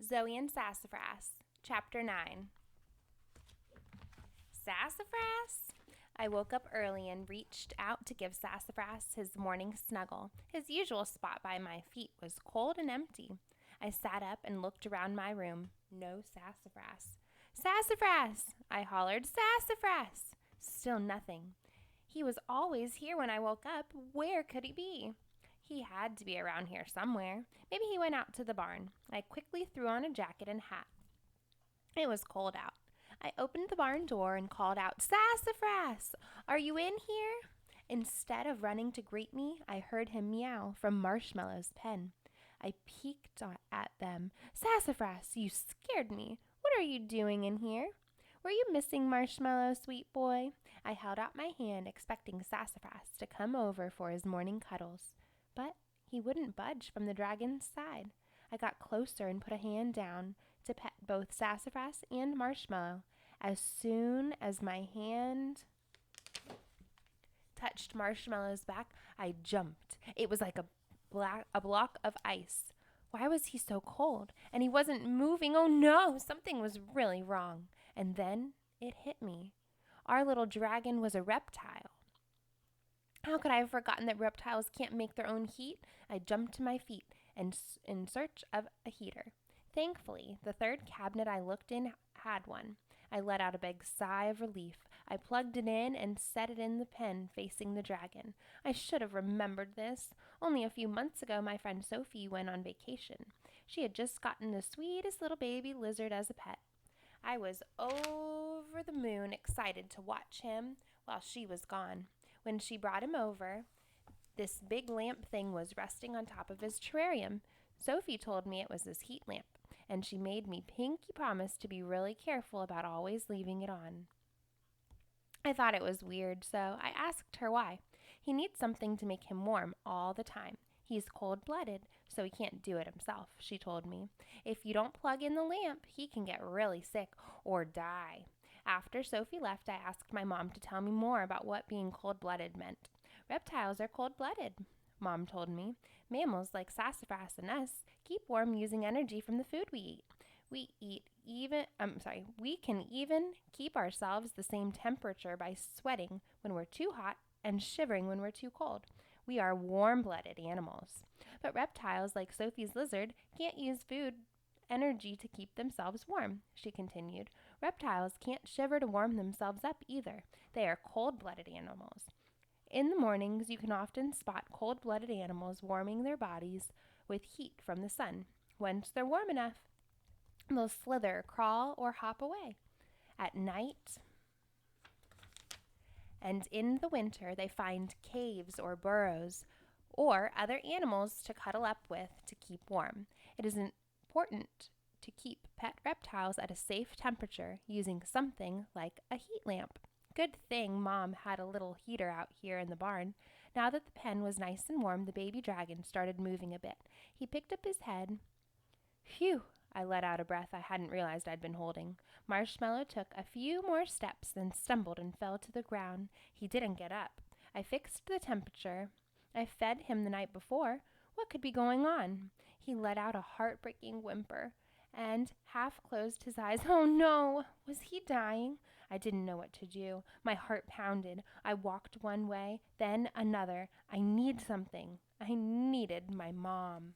Zoey and Sassafras, Chapter 9. Sassafras! I woke up early and reached out to give Sassafras his morning snuggle. His usual spot by my feet was cold and empty. I sat up and looked around my room. No Sassafras. Sassafras! I hollered, Sassafras! Still nothing. He was always here when I woke up. Where could he be? He had to be around here somewhere. Maybe he went out to the barn. I quickly threw on a jacket and hat. It was cold out. I opened the barn door and called out, Sassafras! Are you in here? Instead of running to greet me, I heard him meow from Marshmallow's pen. I peeked at them. Sassafras, you scared me. What are you doing in here? Were you missing Marshmallow, sweet boy? I held out my hand, expecting Sassafras to come over for his morning cuddles. But he wouldn't budge from the dragon's side. I got closer and put a hand down to pet both Sassafras and Marshmallow. As soon as my hand touched Marshmallow's back, I jumped. It was like a block of ice. Why was he so cold? And he wasn't moving. Oh no, something was really wrong. And then it hit me. Our little dragon was a reptile. How could I have forgotten that reptiles can't make their own heat? I jumped to my feet and in search of a heater. Thankfully, the third cabinet I looked in had one. I let out a big sigh of relief. I plugged it in and set it in the pen facing the dragon. I should have remembered this. Only a few months ago, my friend Sophie went on vacation. She had just gotten the sweetest little baby lizard as a pet. I was over the moon excited to watch him while she was gone. When she brought him over, this big lamp thing was resting on top of his terrarium. Sophie told me it was his heat lamp, and she made me pinky promise to be really careful about always leaving it on. I thought it was weird, so I asked her why. He needs something to make him warm all the time. He's cold-blooded, so he can't do it himself, she told me. If you don't plug in the lamp, he can get really sick or die. After Sophie left, I asked my mom to tell me more about what being cold-blooded meant. Reptiles are cold-blooded, Mom told me. Mammals like Sassafras and us keep warm using energy from the food we eat. We can even keep ourselves the same temperature by sweating when we're too hot and shivering when we're too cold. We are warm-blooded animals. But reptiles like Sophie's lizard can't use food energy to keep themselves warm, she continued. Reptiles can't shiver to warm themselves up either. They are cold-blooded animals. In the mornings, you can often spot cold-blooded animals warming their bodies with heat from the sun. Once they're warm enough, they'll slither, crawl, or hop away. At night and in the winter, they find caves or burrows or other animals to cuddle up with to keep warm. It is important to keep pet reptiles at a safe temperature using something like a heat lamp. Good thing Mom had a little heater out here in the barn. Now that the pen was nice and warm, the baby dragon started moving a bit. He picked up his head. Phew! I let out a breath I hadn't realized I'd been holding. Marshmallow took a few more steps, then stumbled and fell to the ground. He didn't get up. I fixed the temperature. I fed him the night before. What could be going on? He let out a heartbreaking whimper and half closed his eyes. Oh no! Was he dying? I didn't know what to do. My heart pounded. I walked one way, then another. I need something. I needed my mom.